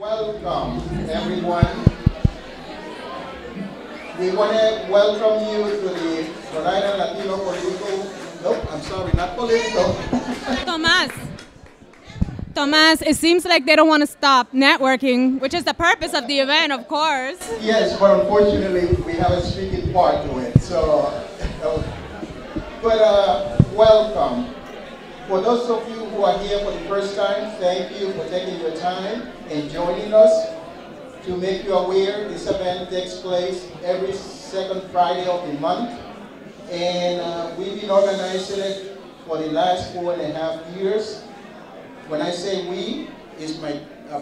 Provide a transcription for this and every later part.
Welcome, everyone. We want to welcome you to the Rhode Island Latino Political, nope, I'm sorry, not political. Tomas, it seems like they don't want to stop networking, which is the purpose of the event, of course. Yes, but unfortunately, we have a speaking part to it. So, welcome. For those of you who are here for the first time, thank you for taking your time and joining us. To make you aware, this event takes place every second Friday of the month. And we've been organizing it for the last 4.5 years. When I say we, it's my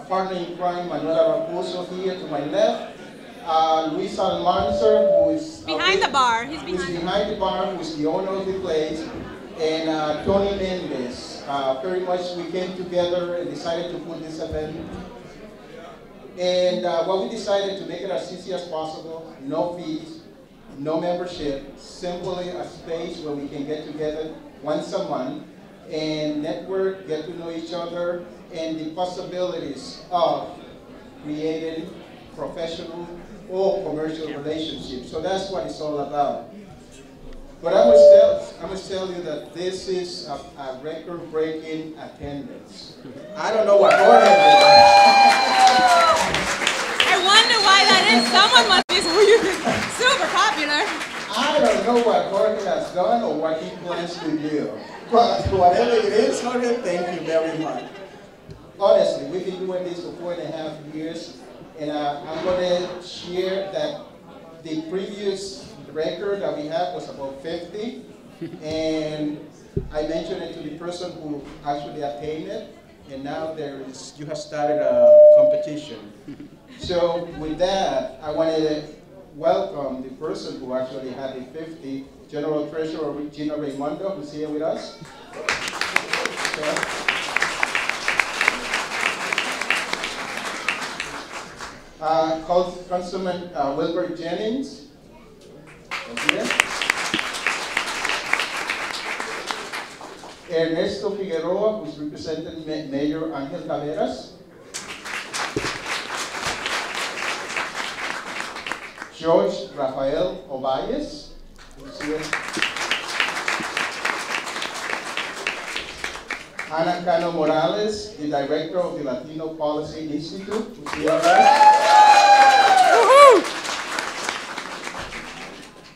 partner in crime, Manuela Raposo, here to my left. Luis Almanzar, who is behind the bar. He's behind the bar, who is the owner of the place. And Tony Mendez. Very much we came together and decided to put this event. And what we decided to make it as easy as possible, no fees, no membership, simply a space where we can get together once a month and network, get to know each other, and the possibilities of creating professional or commercial relationships. So that's what it's all about. But I must tell you that this is a record-breaking attendance. I don't know what Jorge did. I wonder why that is. Someone must be super popular. I don't know what Jorge has done or what he plans to do. But whatever it is, Jorge, thank you very much. Honestly, we've been doing this for 4.5 years, and I'm going to share that the previous record that we had was about 50, and I mentioned it to the person who actually attained it, and now you have started a competition. So with that, I wanted to welcome the person who actually had the 50, General Treasurer Gina Raimondo, who's here with us. Councilman Wilbert Jennings. Here. Ernesto Figueroa, who's representing Mayor Angel Taveras. George Rafael Ovalles, who's here. Ana Cano Morales, the Director of the Latino Policy Institute, who's here.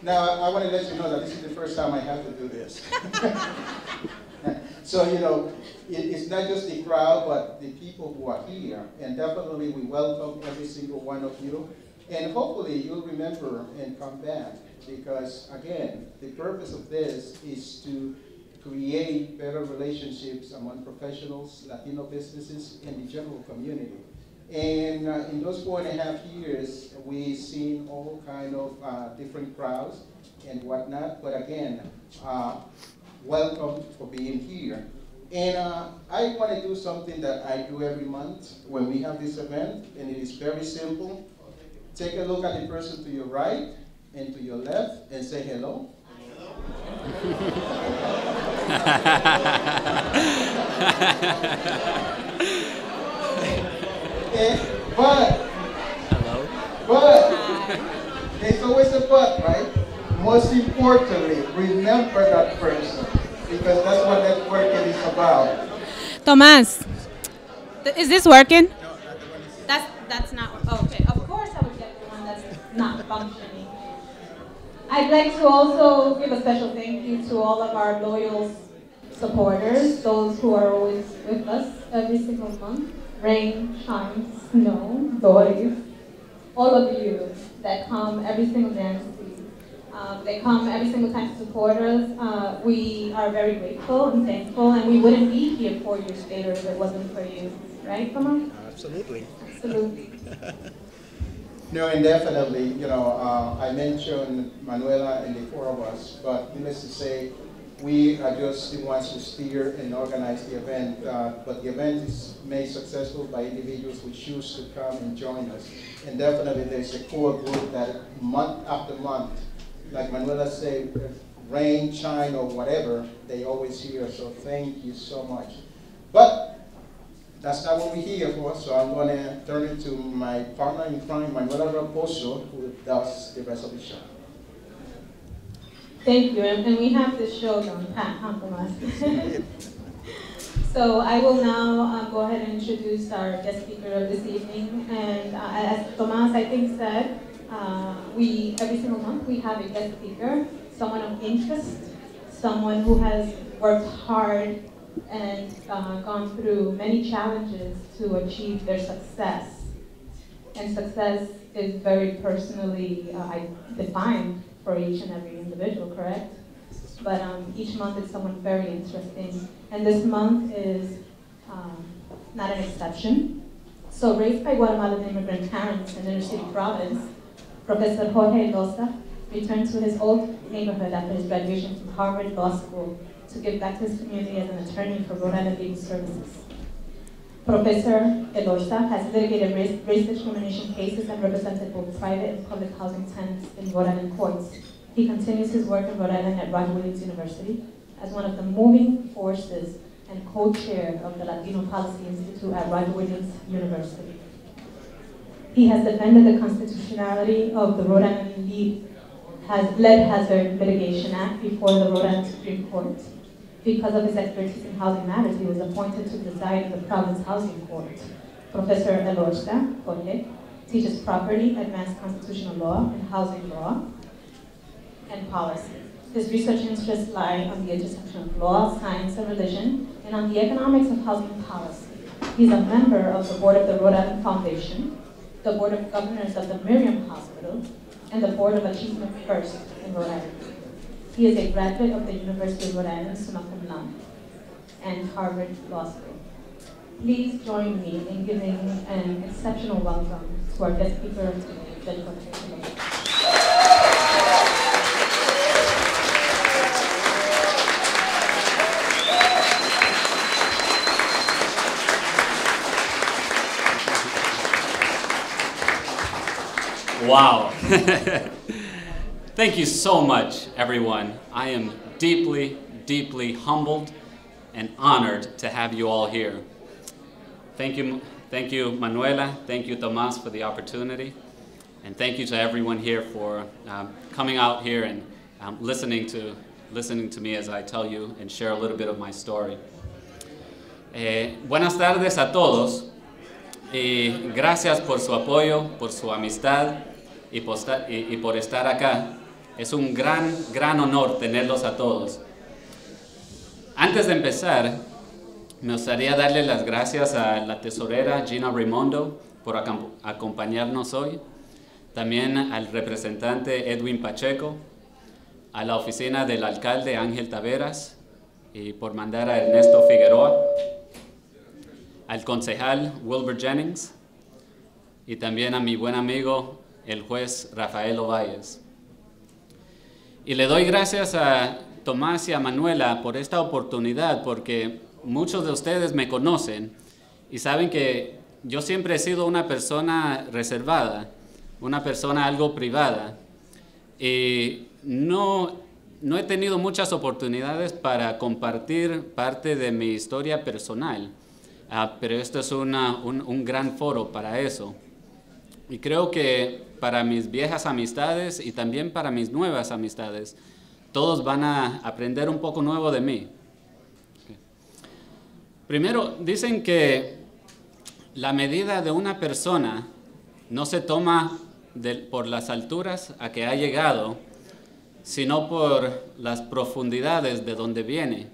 Now, I want to let you know that this is the first time I have to do this. So, you know, it's not just the crowd, but the people who are here. And definitely we welcome every single one of you. And hopefully you'll remember and come back. Because, again, the purpose of this is to create better relationships among professionals, Latino businesses, and the general community. And in those 4.5 years, we've seen all kind of different crowds and whatnot. But again, welcome for being here. And I want to do something that I do every month when we have this event, and it is very simple. Take a look at the person to your right and to your left and say hello. But, there's always a but, right? Most importantly, remember that person, because that's what networking is about. Tomas, is this working? That's not, okay. Of course I would get the one that's not functioning. I'd like to also give a special thank you to all of our loyal supporters, those who are always with us every single month. Rain, shine, snow, Doris, all of you that come every single day to see. They come every single time to support us. We are very grateful and thankful, and we wouldn't be here 4 years later if it wasn't for you. Right, Tomas? Absolutely. Absolutely. No, and definitely, you know, I mentioned Manuela and the four of us, but needless to say, we are just the ones who steer and organize the event, but the event is made successful by individuals who choose to come and join us. And definitely there's a core group that month after month, like Manuela said, rain, shine, or whatever, they always hear, so thank you so much. But that's not what we're here for, so I'm going to turn it to my partner in crime, Manuela Raposo, who does the rest of the show. Thank you, and we have this show on Pat, huh, Tomas? So I will now go ahead and introduce our guest speaker of this evening. And as Tomas, I think, said, every single month we have a guest speaker, someone of interest, someone who has worked hard and gone through many challenges to achieve their success. And success is very personally defined for each and every individual, correct? But each month is someone very interesting. And this month is not an exception. So raised by Guatemalan immigrant parents in inner city province, Professor Jorge Elosa returned to his old neighborhood after his graduation from Harvard Law School to give back to his community as an attorney for Rhode Island Legal Services. Professor Elosa has litigated race discrimination cases and represented both private and public housing tenants in Rhode Island courts. He continues his work in Rhode Island at Roger Williams University as one of the moving forces and co-chair of the Latino Policy Institute at Roger Williams University. He has defended the constitutionality of the Rhode Island Lead Hazard Mitigation Act before the Rhode Island Supreme Court. Because of his expertise in housing matters, he was appointed to preside in the Province Housing Court. Professor Elosa, Jorge, teaches property, advanced constitutional law, and housing law, and policy. His research interests lie on the intersection of law, science, and religion, and on the economics of housing policy. He's a member of the board of the Rhode Island Foundation, the board of governors of the Miriam Hospital, and the board of Achievement First in Rhode Island. He is a graduate of the University of Rhode Island, summa cum laude, and Harvard Law School. Please join me in giving an exceptional welcome to our guest speaker today, Judge Jorge. Wow. Thank you so much, everyone. I am deeply, deeply humbled and honored to have you all here. Thank you, Manuela. Thank you, Tomas, for the opportunity. And thank you to everyone here for coming out here and listening to me as I tell you and share a little bit of my story. Buenas tardes a todos. Y gracias por su apoyo, por su amistad y por estar acá. Es un gran honor tenerlos a todos. Antes de empezar, me gustaría darle las gracias a la tesorera Gina Raimondo por acompañarnos hoy, también al representante Edwin Pacheco, a la oficina del alcalde Ángel Taveras y por mandar a Ernesto Figueroa, al concejal Wilbur Jennings y también a mi buen amigo el juez Rafael Ovalles. Y le doy gracias a Tomás y a Manuela por esta oportunidad porque muchos de ustedes me conocen y saben que yo siempre he sido una persona reservada, una persona algo privada y no he tenido muchas oportunidades para compartir parte de mi historia personal. Pero esto es un gran foro para eso. Y creo que para mis viejas amistades y también para mis nuevas amistades, todos van a aprender un poco nuevo de mí. Okay. Primero, dicen que la medida de una persona no se toma por las alturas a que ha llegado, sino por las profundidades de donde viene.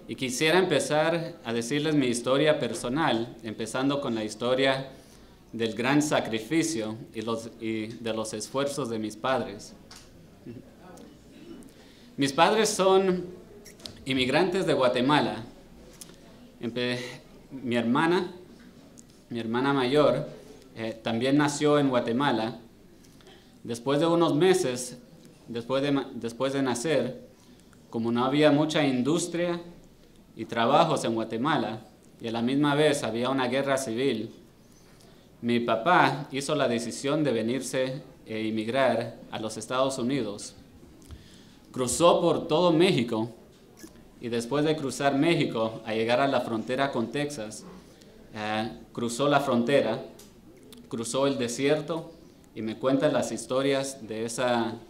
Y quisiera empezar a decirles mi historia personal, empezando con la historia del gran sacrificio y de los esfuerzos de mis padres. Mis padres son inmigrantes de Guatemala. Mi hermana mayor, también nació en Guatemala. Después de unos meses, después de nacer, como no había mucha industria y trabajos en Guatemala, y a la misma vez había una guerra civil, mi papá hizo la decisión de venirse e emigrar a los Estados Unidos. Cruzó por todo México, y después de cruzar México a llegar a la frontera con Texas, cruzó la frontera, cruzó el desierto y me cuenta las historias de esa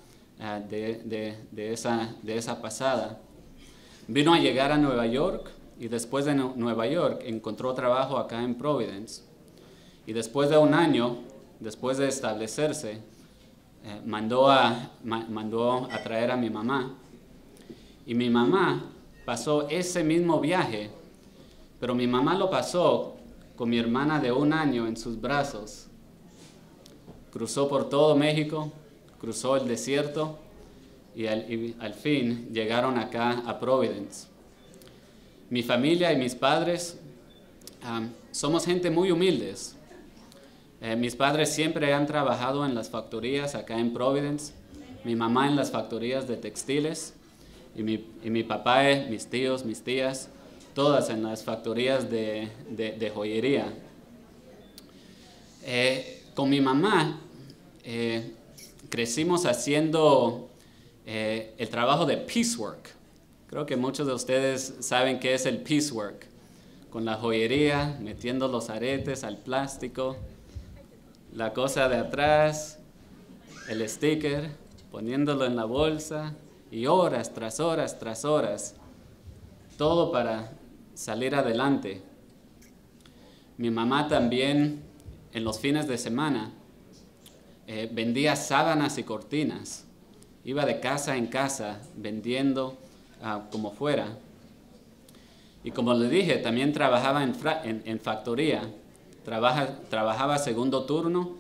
pasada. Vino a llegar a Nueva York y después de Nueva York encontró trabajo acá en Providence. Y después de un año, después de establecerse, mandó a traer a mi mamá. Y mi mamá pasó ese mismo viaje, pero mi mamá lo pasó con mi hermana de 1 año en sus brazos. Cruzó por todo México, cruzó el desierto y al fin llegaron acá a Providence. Mi familia y mis padres somos gente muy humildes. Mis padres siempre han trabajado en las factorías acá en Providence, mi mamá en las factorías de textiles y mi papá, mis tíos, mis tías, todas en las factorías de joyería. Con mi mamá crecimos haciendo el trabajo de piecework. Creo que muchos de ustedes saben qué es el piecework. Con la joyería, metiendo los aretes al plástico, la cosa de atrás, el sticker, poniéndolo en la bolsa y horas tras horas tras horas. Todo para salir adelante. Mi mamá también en los fines de semana vendía sábanas y cortinas. Iba de casa en casa vendiendo como fuera. Y como le dije, también trabajaba en factoría. Trabajaba segundo turno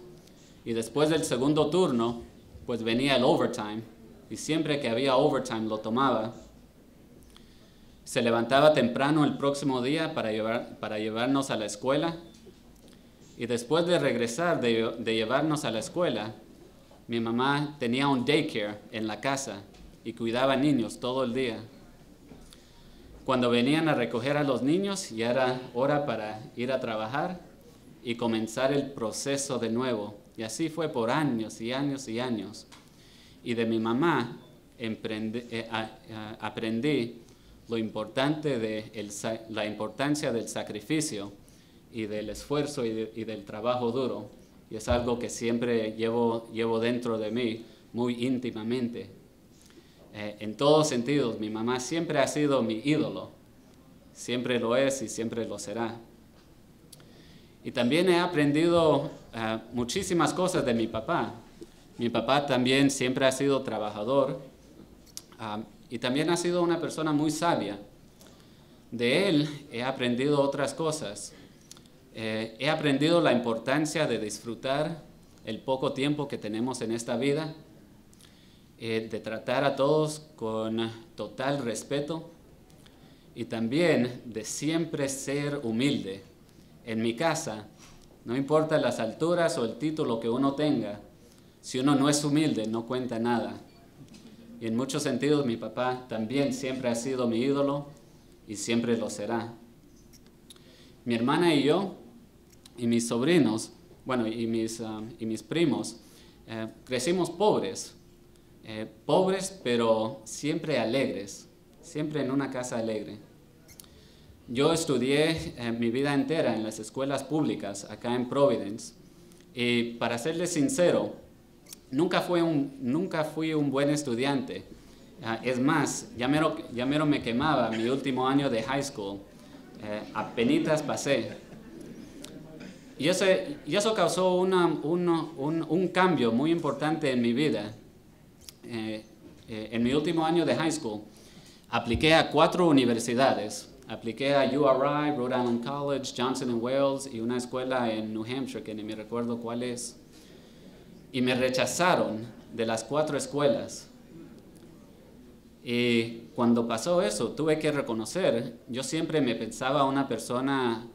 y después del segundo turno pues venía el overtime. Y siempre que había overtime lo tomaba. Se levantaba temprano el próximo día para llevarnos a la escuela. Y después de regresar de llevarnos a la escuela, mi mamá tenía un daycare en la casa y cuidaba niños todo el día. Cuando venían a recoger a los niños, ya era hora para ir a trabajar y comenzar el proceso de nuevo. Y así fue por años y años y años. Y de mi mamá aprendí la importancia del sacrificio y del esfuerzo y del trabajo duro. Y es algo que siempre llevo dentro de mí muy íntimamente. En todos sentidos, mi mamá siempre ha sido mi ídolo. Siempre lo es y siempre lo será. Y también he aprendido muchísimas cosas de mi papá. Mi papá también siempre ha sido trabajador y también ha sido una persona muy sabia. De él he aprendido otras cosas. He aprendido la importancia de disfrutar el poco tiempo que tenemos en esta vida, de tratar a todos con total respeto y también de siempre ser humilde. En mi casa, no importa las alturas o el título que uno tenga, si uno no es humilde no cuenta nada. Y en muchos sentidos mi papá también siempre ha sido mi ídolo y siempre lo será. Mi hermana y yo y mis sobrinos, bueno, y mis primos, crecimos pobres, pero siempre alegres, siempre en una casa alegre. Yo estudié mi vida entera en las escuelas públicas acá en Providence y para serles sincero, nunca fui un buen estudiante. Es más, ya mero me quemaba mi último año de high school, apenitas pasé. Y eso causó un cambio muy importante en mi vida. En mi último año de high school, apliqué a 4 universidades. Apliqué a URI, Rhode Island College, Johnson & Wales y una escuela en New Hampshire, que ni me recuerdo cuál es. Y me rechazaron de las 4 escuelas. Y cuando pasó eso, tuve que reconocer, yo siempre me pensaba una persona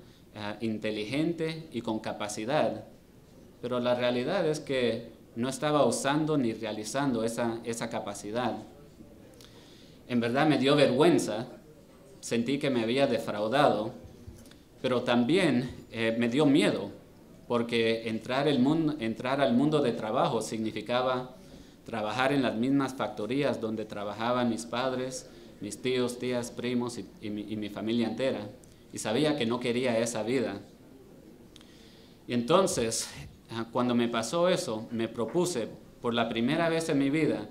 inteligente y con capacidad, pero la realidad es que no estaba usando ni realizando esa capacidad. En verdad me dio vergüenza, sentí que me había defraudado, pero también me dio miedo, porque entrar al mundo de trabajo significaba trabajar en las mismas factorías donde trabajaban mis padres, mis tíos, tías, primos y mi familia entera. Y sabía que no quería esa vida. Y entonces, cuando me pasó eso, me propuse por la primera vez en mi vida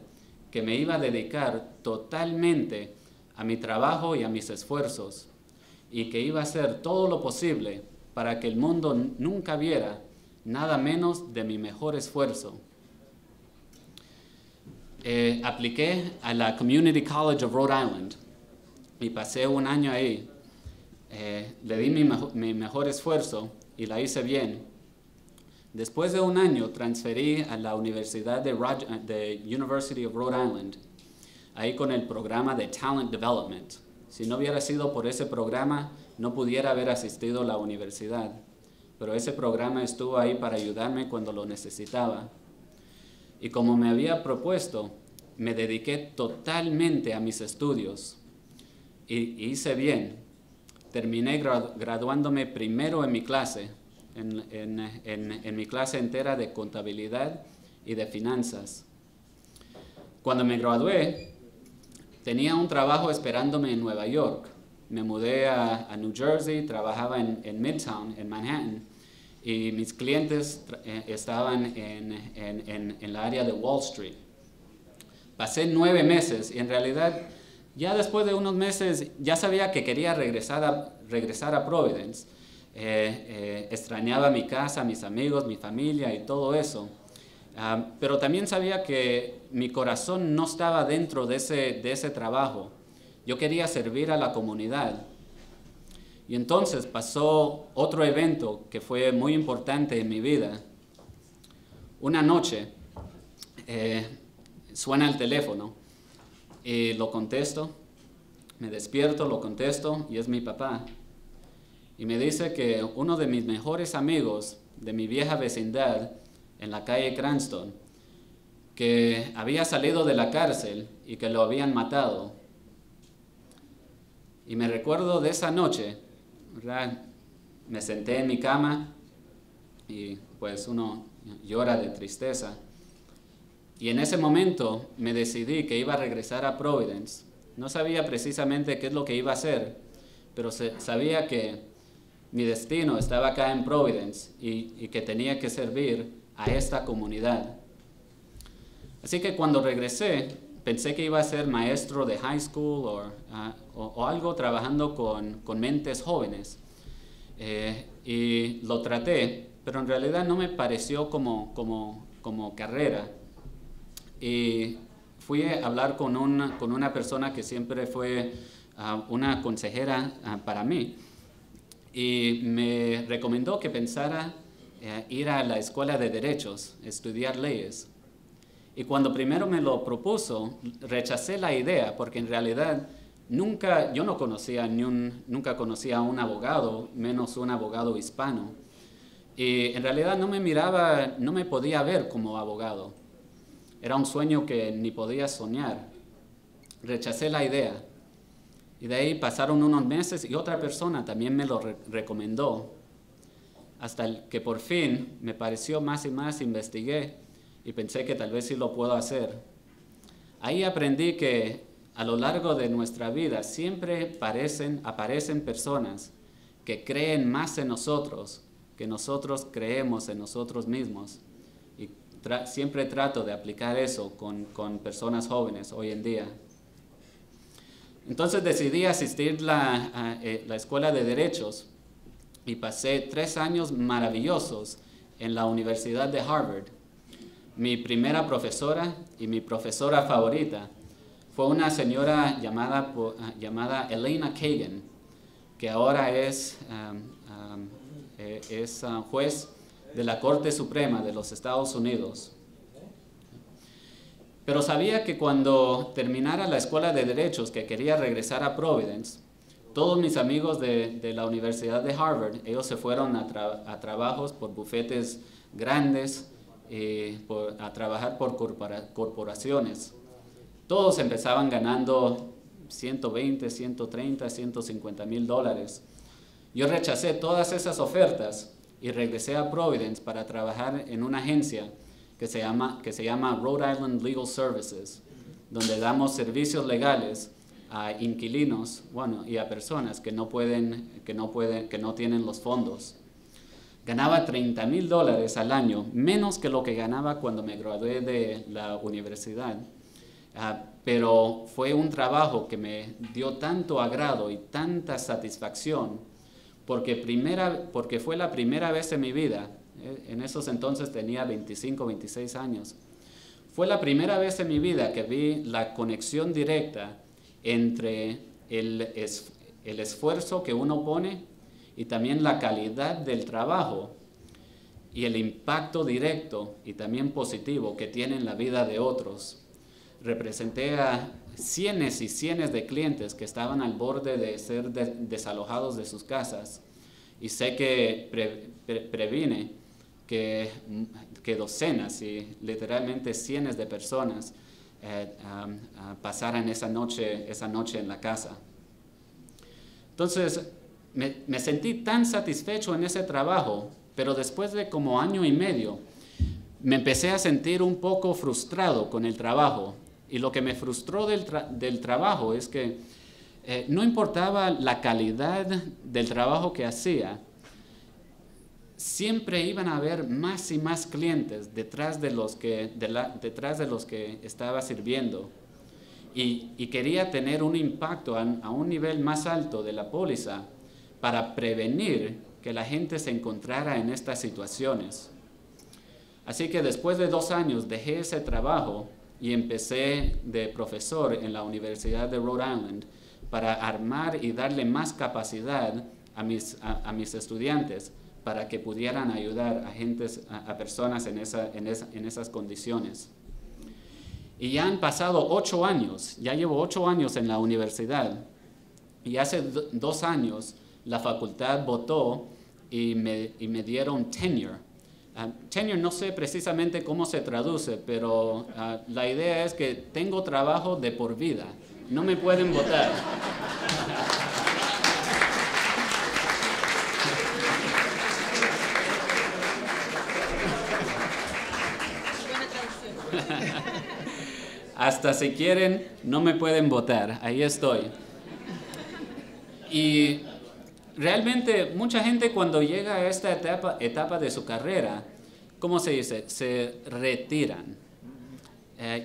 que me iba a dedicar totalmente a mi trabajo y a mis esfuerzos, y que iba a hacer todo lo posible para que el mundo nunca viera nada menos de mi mejor esfuerzo. Apliqué a la Community College of Rhode Island y pasé un año ahí. Le di mi mejor esfuerzo y la hice bien. Después de un año transferí a la Universidad de University of Rhode Island, ahí con el programa de Talent Development. Si no hubiera sido por ese programa, no pudiera haber asistido a la universidad, pero ese programa estuvo ahí para ayudarme cuando lo necesitaba. Y como me había propuesto, me dediqué totalmente a mis estudios y hice bien. Terminé graduándome primero en mi clase, en mi clase entera de contabilidad y de finanzas. Cuando me gradué, tenía un trabajo esperándome en Nueva York. Me mudé a New Jersey, trabajaba en Midtown, en Manhattan, y mis clientes estaban en la área de Wall Street. Pasé 9 meses y en realidad ya después de unos meses ya sabía que quería regresar a Providence. Extrañaba mi casa, mis amigos, mi familia y todo eso. Pero también sabía que mi corazón no estaba dentro de ese trabajo. Yo quería servir a la comunidad. Y entonces pasó otro evento que fue muy importante en mi vida. Una noche suena el teléfono y lo contesto. Me despierto, lo contesto y es mi papá. Y me dice que uno de mis mejores amigos de mi vieja vecindad en la calle Cranston, que había salido de la cárcel y que lo habían matado. Y me recuerdo de esa noche, ¿verdad? Me senté en mi cama y pues uno llora de tristeza. Y en ese momento me decidí que iba a regresar a Providence. No sabía precisamente qué es lo que iba a hacer, pero sabía que mi destino estaba acá en Providence y que tenía que servir a esta comunidad. Así que cuando regresé, pensé que iba a ser maestro de high school o algo trabajando con mentes jóvenes. Y lo traté, pero en realidad no me pareció como carrera. Y fui a hablar con una persona que siempre fue una consejera para mí. Y me recomendó que pensara ir a la escuela de derechos, estudiar leyes. Y cuando primero me lo propuso, rechacé la idea porque en realidad yo no conocía nunca conocía a un abogado, menos un abogado hispano. Y en realidad no me podía ver como abogado. Era un sueño que ni podía soñar. Rechacé la idea. Y de ahí pasaron unos meses y otra persona también me lo recomendó. Hasta que por fin me pareció más y más, investigué y pensé que tal vez sí lo puedo hacer. Ahí aprendí que a lo largo de nuestra vida siempre aparecen personas que creen más en nosotros que nosotros creemos en nosotros mismos. Y siempre trato de aplicar eso con personas jóvenes hoy en día. Entonces decidí asistir a la escuela de derechos y pasé 3 años maravillosos en la Universidad de Harvard. Mi primera profesora y mi profesora favorita fue una señora llamada Elena Kagan, que ahora es juez de la Corte Suprema de los Estados Unidos. Pero sabía que cuando terminara la escuela de derechos, que quería regresar a Providence, todos mis amigos de la Universidad de Harvard, ellos se fueron a trabajos por bufetes grandes, a trabajar por corporaciones. Todos empezaban ganando 120, 130, 150 mil dólares. Yo rechacé todas esas ofertas y regresé a Providence para trabajar en una agencia que se llama Rhode Island Legal Services, donde damos servicios legales a inquilinos, y a personas que no tienen los fondos. Ganaba $30,000 al año, menos que lo que ganaba cuando me gradué de la universidad. Pero fue un trabajo que me dio tanto agrado y tanta satisfacción, porque fue la primera vez en mi vida, en esos entonces tenía 25, 26 años, fue la primera vez en mi vida que vi la conexión directa entre el esfuerzo que uno pone y también la calidad del trabajo y el impacto directo y también positivo que tiene en la vida de otros. Representé a cientos y cientos de clientes que estaban al borde de ser desalojados de sus casas, y sé que previne que docenas y literalmente cientos de personas pasaran esa noche en la casa. Entonces, me sentí tan satisfecho en ese trabajo, pero después de como año y medio, me empecé a sentir un poco frustrado con el trabajo. Y lo que me frustró del trabajo es que no importaba la calidad del trabajo que hacía, siempre iban a haber más y más clientes detrás de los que estaba sirviendo. Y quería tener un impacto a un nivel más alto de la póliza para prevenir que la gente se encontrara en estas situaciones. Así que después de 2 años dejé ese trabajo y empecé de profesor en la Universidad de Rhode Island para armar y darle más capacidad a mis estudiantes para que pudieran ayudar a personas en esas condiciones. Y ya han pasado 8 años, ya llevo 8 años en la universidad, y hace 2 años la facultad votó y me dieron tenure. Tenure no sé precisamente cómo se traduce, pero la idea es que tengo trabajo de por vida, no me pueden votar. Hasta si quieren, no me pueden votar, ahí estoy. Y realmente mucha gente cuando llega a esta etapa de su carrera, ¿cómo se dice? Se retiran.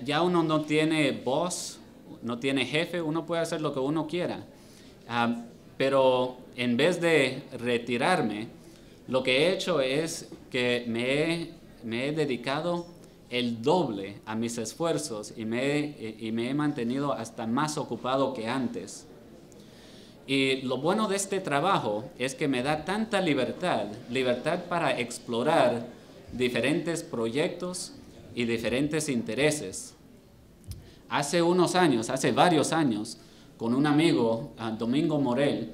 Ya uno no tiene voz, no tiene jefe, uno puede hacer lo que uno quiera. Pero en vez de retirarme, lo que he hecho es que me he dedicado el doble a mis esfuerzos y me he mantenido hasta más ocupado que antes. Y lo bueno de este trabajo es que me da tanta libertad para explorar diferentes proyectos y diferentes intereses. Hace varios años, con un amigo, Domingo Morel,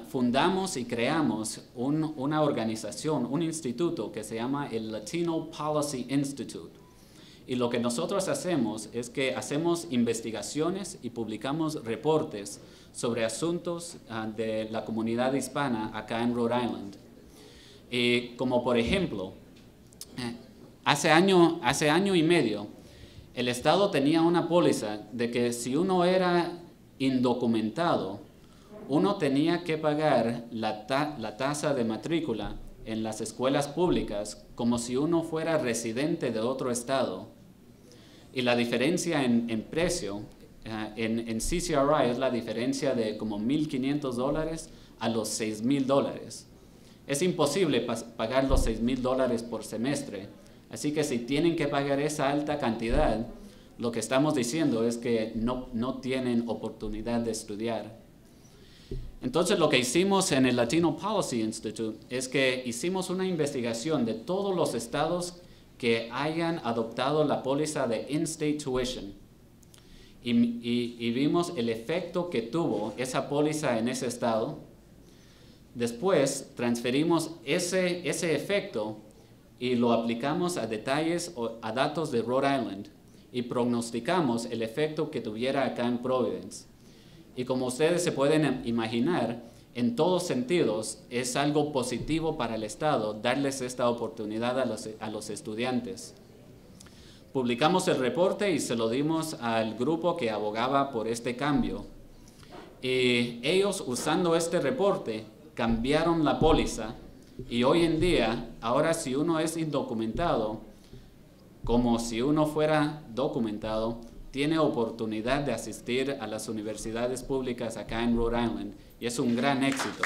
fundamos y creamos una organización, un instituto que se llama el Latino Policy Institute. Y lo que nosotros hacemos es que hacemos investigaciones y publicamos reportes sobre asuntos de la comunidad hispana acá en Rhode Island. Y como por ejemplo, hace año y medio, el Estado tenía una póliza de que si uno era indocumentado, uno tenía que pagar la tasa de matrícula en las escuelas públicas como si uno fuera residente de otro estado. Y la diferencia en precio en CCRI es la diferencia de como $1,500 a los $6,000. Es imposible pagar los $6,000 por semestre. Así que si tienen que pagar esa alta cantidad, lo que estamos diciendo es que no tienen oportunidad de estudiar. Entonces lo que hicimos en el Latino Policy Institute es que hicimos una investigación de todos los estados que hayan adoptado la póliza de in-state tuition y vimos el efecto que tuvo esa póliza en ese estado. Después transferimos ese efecto y lo aplicamos a detalles o a datos de Rhode Island y prognosticamos el efecto que tuviera acá en Providence. Y como ustedes se pueden imaginar, en todos sentidos es algo positivo para el Estado darles esta oportunidad a los estudiantes. Publicamos el reporte y se lo dimos al grupo que abogaba por este cambio. Y ellos, usando este reporte, cambiaron la póliza Y hoy en día, ahora si uno es indocumentado, como si uno fuera documentado, tiene oportunidad de asistir a las universidades públicas acá en Rhode Island, y es un gran éxito.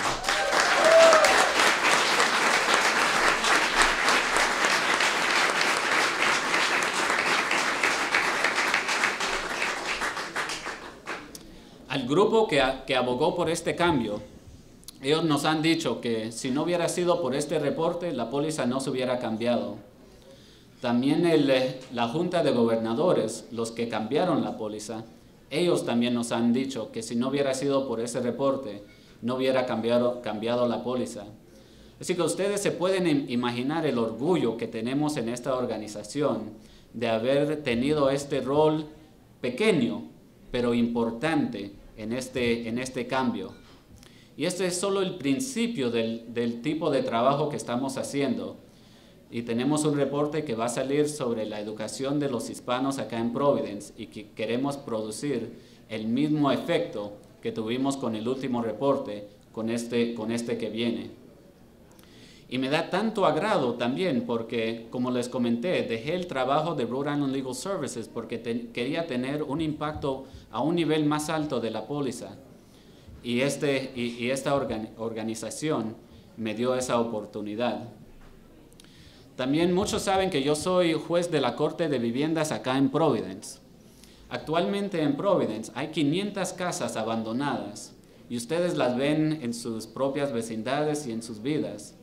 Al grupo que abogó por este cambio, ellos nos han dicho que si no hubiera sido por este reporte, la póliza no se hubiera cambiado. También la Junta de Gobernadores, los que cambiaron la póliza, ellos también nos han dicho que si no hubiera sido por ese reporte, no hubiera cambiado la póliza. Así que ustedes se pueden imaginar el orgullo que tenemos en esta organización de haber tenido este rol pequeño, pero importante en este cambio. Y este es solo el principio del tipo de trabajo que estamos haciendo. Y tenemos un reporte que va a salir sobre la educación de los hispanos acá en Providence y que queremos producir el mismo efecto que tuvimos con el último reporte, con este que viene. Y me da tanto agrado también porque, como les comenté, dejé el trabajo de Rhode Island Legal Services porque quería tener un impacto a un nivel más alto de la póliza. Y esta organización me dio esa oportunidad. También muchos saben que yo soy juez de la Corte de Viviendas acá en Providence. Actualmente en Providence hay 500 casas abandonadas y ustedes las ven en sus propias vecindades y en sus vidas.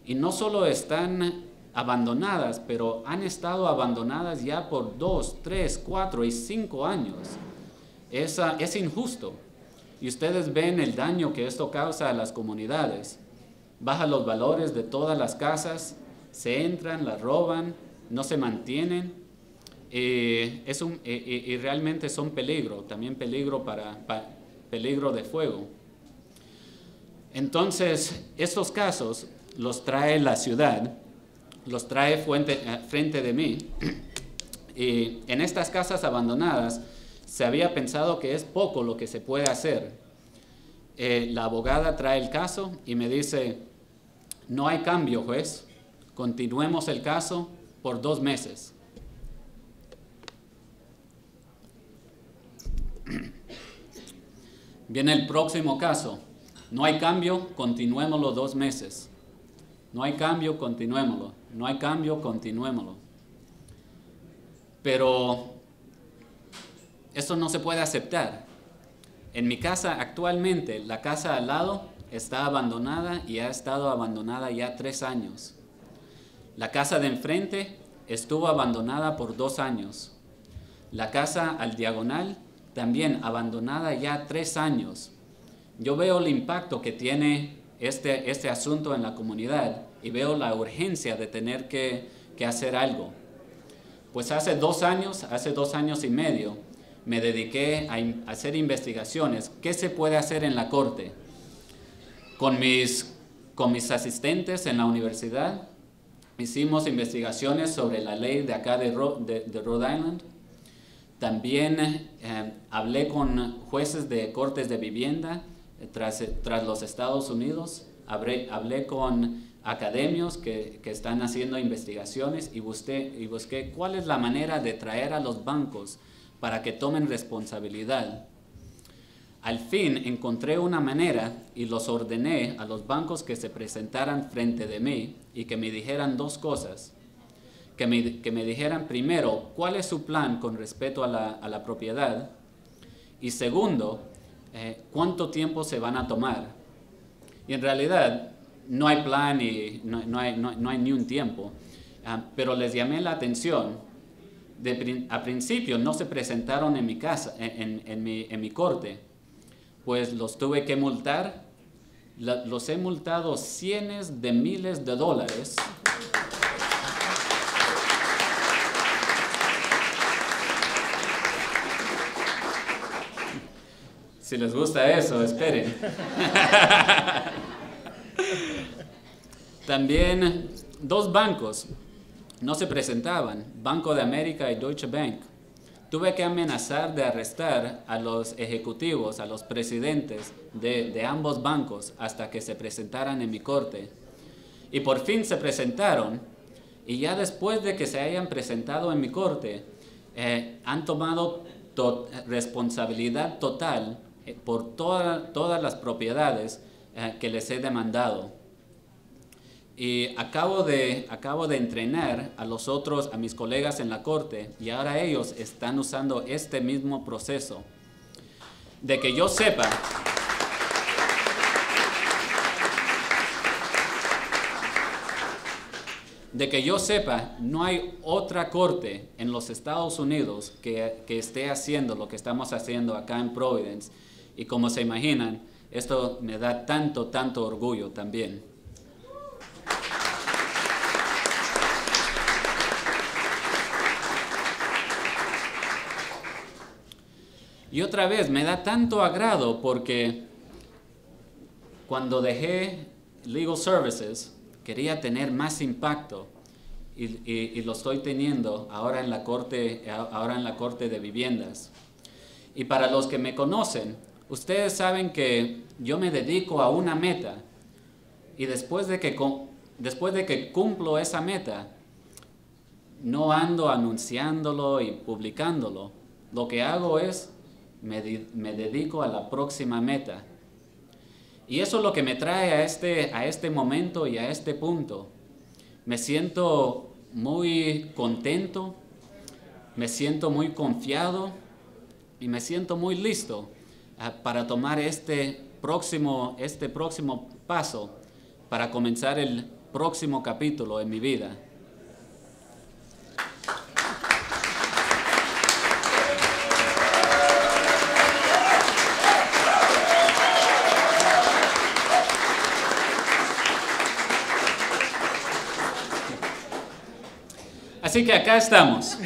Y no solo están abandonadas, pero han estado abandonadas ya por 2, 3, 4 y 5 años. Es injusto. Y ustedes ven el daño que esto causa a las comunidades. Baja los valores de todas las casas, se entran, las roban, no se mantienen. Y realmente son peligro, también peligro peligro de fuego. Entonces, estos casos los trae la ciudad, los trae frente de mí. Y en estas casas abandonadas se había pensado que es poco lo que se puede hacer. La abogada trae el caso y me dice, no hay cambio, juez, continuemos el caso por 2 meses. Viene el próximo caso, no hay cambio, continuémoslo 2 meses. No hay cambio, continuémoslo. No hay cambio, continuémoslo. Pero eso no se puede aceptar. En mi casa actualmente, la casa al lado está abandonada y ha estado abandonada ya 3 años. La casa de enfrente estuvo abandonada por 2 años. La casa al diagonal también abandonada ya 3 años. Yo veo el impacto que tiene este asunto en la comunidad y veo la urgencia de tener que hacer algo. Pues hace 2 años y medio, me dediqué a hacer investigaciones. ¿Qué se puede hacer en la corte? Con mis asistentes en la universidad, hicimos investigaciones sobre la ley de acá de Rhode Island. También hablé con jueces de cortes de vivienda tras los Estados Unidos. Hablé con academios que están haciendo investigaciones y busqué cuál es la manera de traer a los bancos para que tomen responsabilidad. Al fin encontré una manera y los ordené a los bancos que se presentaran frente de mí y que me dijeran 2 cosas. Que me dijeran primero cuál es su plan con respecto a la propiedad y segundo, cuánto tiempo se van a tomar. Y en realidad no hay plan y no hay ni un tiempo, pero les llamé la atención. A principio no se presentaron en mi casa, en mi corte, pues los tuve que multar. Los he multado cientos de miles de dólares. Si les gusta eso, esperen. También 2 bancos no se presentaban, Banco de América y Deutsche Bank. Tuve que amenazar de arrestar a los ejecutivos, a los presidentes de ambos bancos hasta que se presentaran en mi corte. Y por fin se presentaron, y ya después de que se hayan presentado en mi corte, han tomado responsabilidad total por todas las propiedades que les he demandado. Y acabo de entrenar a mis colegas en la corte, y ahora ellos están usando este mismo proceso. De que yo sepa, no hay otra corte en los Estados Unidos que esté haciendo lo que estamos haciendo acá en Providence. Y como se imaginan, esto me da tanto orgullo también. Y otra vez, me da tanto agrado porque cuando dejé Legal Services, quería tener más impacto y lo estoy teniendo ahora en la corte de viviendas. Y para los que me conocen, ustedes saben que yo me dedico a una meta y después de que cumplo esa meta, no ando anunciándolo y publicándolo. Lo que hago es me dedico a la próxima meta. Y eso es lo que me trae a este momento y a este punto. Me siento muy contento, me siento muy confiado y me siento muy listo para tomar este próximo paso, para comenzar el próximo capítulo en mi vida. Así que acá estamos.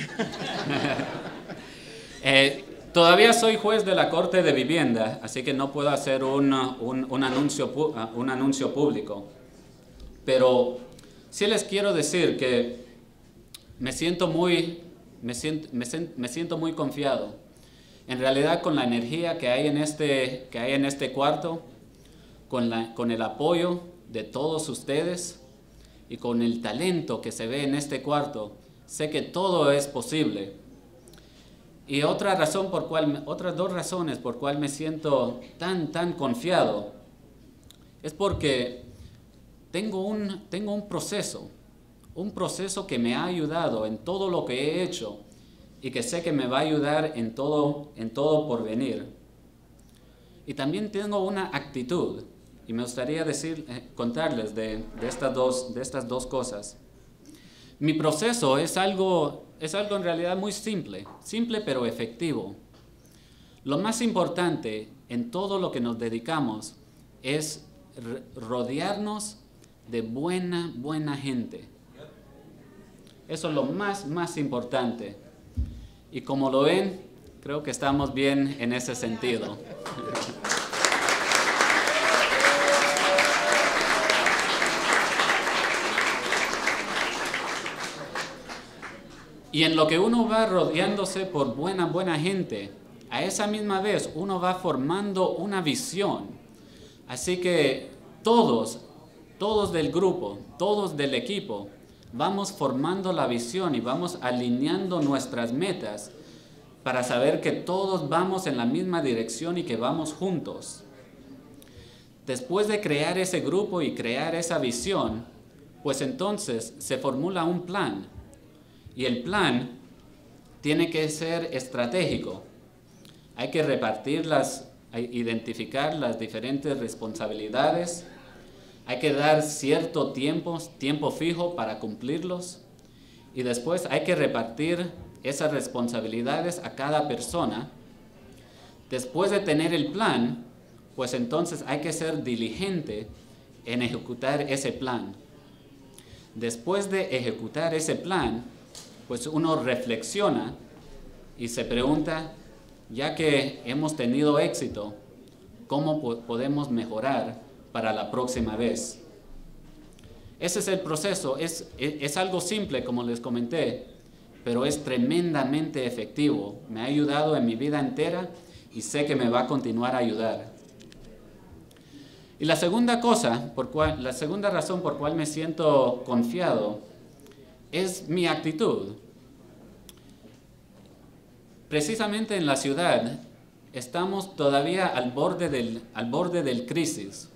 Todavía soy juez de la Corte de Vivienda, así que no puedo hacer un anuncio público. Pero sí les quiero decir que me siento muy confiado. En realidad, con la energía que hay en este cuarto, con el apoyo de todos ustedes y con el talento que se ve en este cuarto, sé que todo es posible. Y otras dos razones por cual me siento tan confiado es porque tengo un proceso que me ha ayudado en todo lo que he hecho y que sé que me va a ayudar en todo por venir. Y también tengo una actitud, y me gustaría contarles de estas dos cosas. Mi proceso es algo en realidad muy simple pero efectivo. Lo más importante en todo lo que nos dedicamos es rodearnos de buena gente. Eso es lo más importante. Y como lo ven, creo que estamos bien en ese sentido. Y en lo que uno va rodeándose por buena gente, a esa misma vez uno va formando una visión. Así que todos del grupo, todos del equipo, vamos formando la visión y vamos alineando nuestras metas para saber que todos vamos en la misma dirección y que vamos juntos. Después de crear ese grupo y crear esa visión, pues entonces se formula un plan. Y el plan tiene que ser estratégico. Hay que identificar las diferentes responsabilidades. Hay que dar cierto tiempo fijo para cumplirlos. Y después hay que repartir esas responsabilidades a cada persona. Después de tener el plan, pues entonces hay que ser diligente en ejecutar ese plan. Después de ejecutar ese plan, pues uno reflexiona y se pregunta, ya que hemos tenido éxito, ¿cómo podemos mejorar para la próxima vez? Ese es el proceso. Es algo simple, como les comenté, pero es tremendamente efectivo. Me ha ayudado en mi vida entera y sé que me va a continuar a ayudar. Y la segunda la segunda razón por cual me siento confiado es mi actitud. Precisamente en la ciudad estamos todavía al borde del crisis.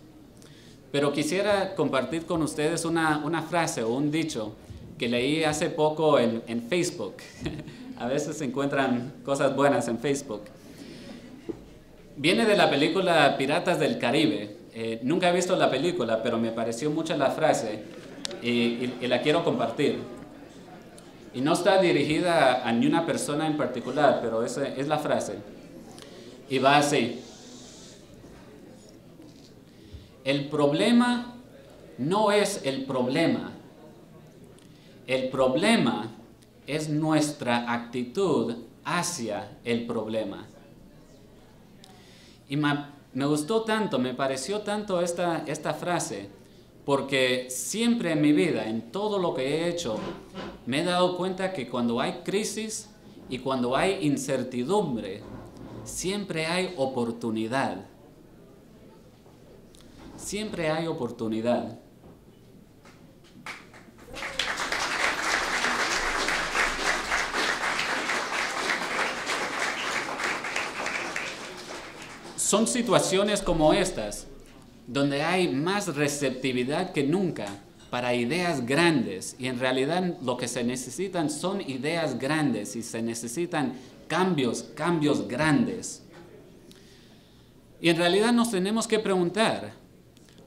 Pero quisiera compartir con ustedes una frase o un dicho que leí hace poco en Facebook. A veces se encuentran cosas buenas en Facebook. Viene de la película Piratas del Caribe. Nunca he visto la película, pero me pareció mucho la frase y la quiero compartir. Y no está dirigida a ni una persona en particular, pero esa es la frase. Y va así. El problema no es el problema. El problema es nuestra actitud hacia el problema. Y me gustó tanto, me pareció tanto esta frase, porque siempre en mi vida, en todo lo que he hecho, me he dado cuenta que cuando hay crisis y cuando hay incertidumbre, siempre hay oportunidad. Siempre hay oportunidad. Son situaciones como estas, donde hay más receptividad que nunca para ideas grandes, y en realidad lo que se necesitan son ideas grandes y se necesitan cambios grandes. Y en realidad nos tenemos que preguntar,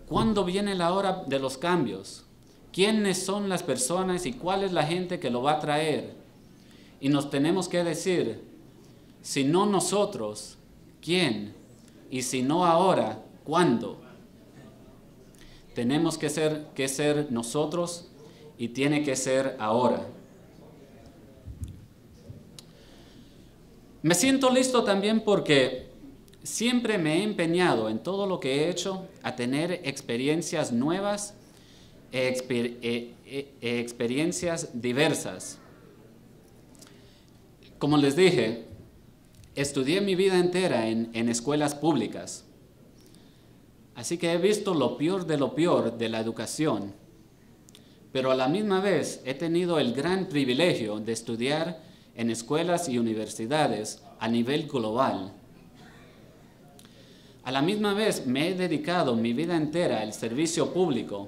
¿cuándo viene la hora de los cambios? ¿Quiénes son las personas y cuál es la gente que lo va a traer? Y nos tenemos que decir, si no nosotros, ¿quién? Y si no ahora, ¿cuándo? Tenemos que ser nosotros y tiene que ser ahora. Me siento listo también porque siempre me he empeñado en todo lo que he hecho a tener experiencias nuevas, experiencias diversas. Como les dije, estudié mi vida entera en escuelas públicas. Así que he visto lo peor de la educación. Pero a la misma vez he tenido el gran privilegio de estudiar en escuelas y universidades a nivel global. A la misma vez me he dedicado mi vida entera al servicio público,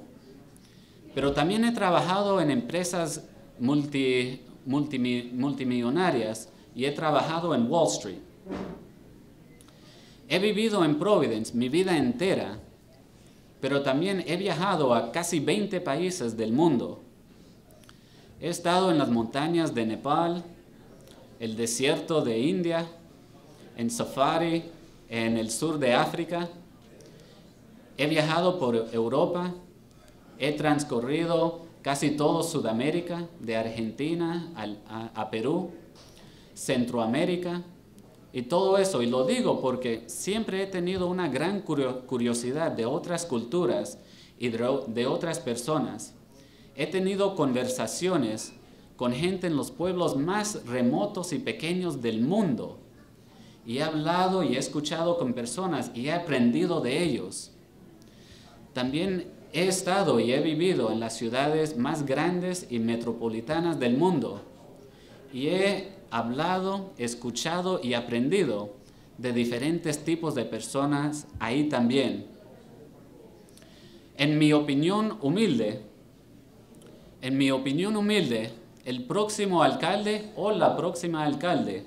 pero también he trabajado en empresas multimillonarias y he trabajado en Wall Street. He vivido en Providence mi vida entera, pero también he viajado a casi 20 países del mundo. He estado en las montañas de Nepal, el desierto de India, en safari en el sur de África. He viajado por Europa, he transcurrido casi todo Sudamérica, de Argentina a Perú, Centroamérica y todo eso. Y lo digo porque siempre he tenido una gran curiosidad de otras culturas y de otras personas. He tenido conversaciones con gente en los pueblos más remotos y pequeños del mundo. Y he hablado y he escuchado con personas y he aprendido de ellos. También he estado y he vivido en las ciudades más grandes y metropolitanas del mundo. Y he hablado, escuchado y aprendido de diferentes tipos de personas ahí también. En mi opinión humilde, el próximo alcalde o la próxima alcalde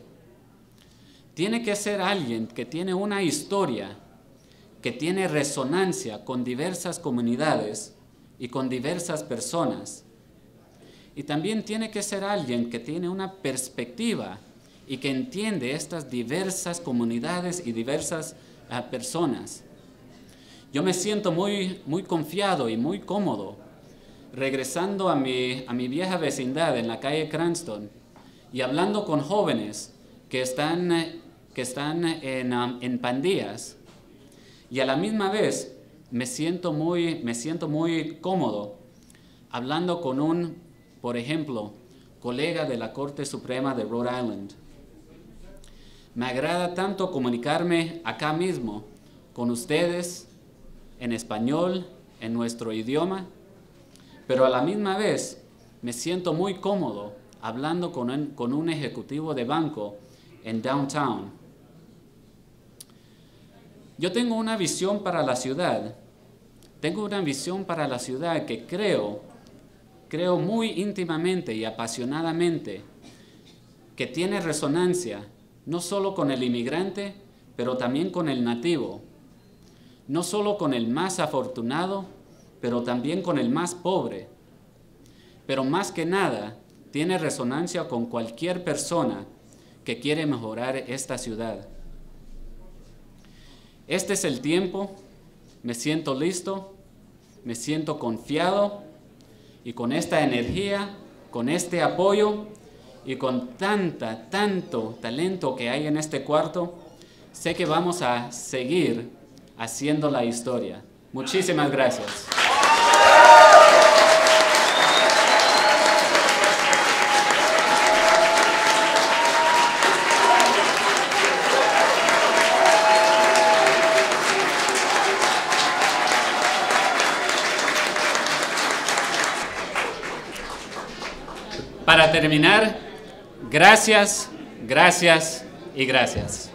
tiene que ser alguien que tiene una historia, que tiene resonancia con diversas comunidades y con diversas personas. Y también tiene que ser alguien que tiene una perspectiva y que entiende estas diversas comunidades y diversas personas. Yo me siento muy confiado y muy cómodo regresando a mi vieja vecindad en la calle Cranston y hablando con jóvenes que están en pandillas. Y a la misma vez me siento muy cómodo hablando con por ejemplo, colega de la Corte Suprema de Rhode Island. Me agrada tanto comunicarme acá mismo con ustedes en español, en nuestro idioma, pero a la misma vez me siento muy cómodo hablando con un ejecutivo de banco en downtown. Yo tengo una visión para la ciudad. Tengo una visión para la ciudad que creo muy íntimamente y apasionadamente que tiene resonancia no solo con el inmigrante, pero también con el nativo. No solo con el más afortunado, pero también con el más pobre. Pero más que nada, tiene resonancia con cualquier persona que quiere mejorar esta ciudad. Este es el tiempo, me siento listo, me siento confiado y con esta energía, con este apoyo y con tanto talento que hay en este cuarto, sé que vamos a seguir haciendo la historia. Muchísimas gracias. Para terminar, gracias, gracias y gracias.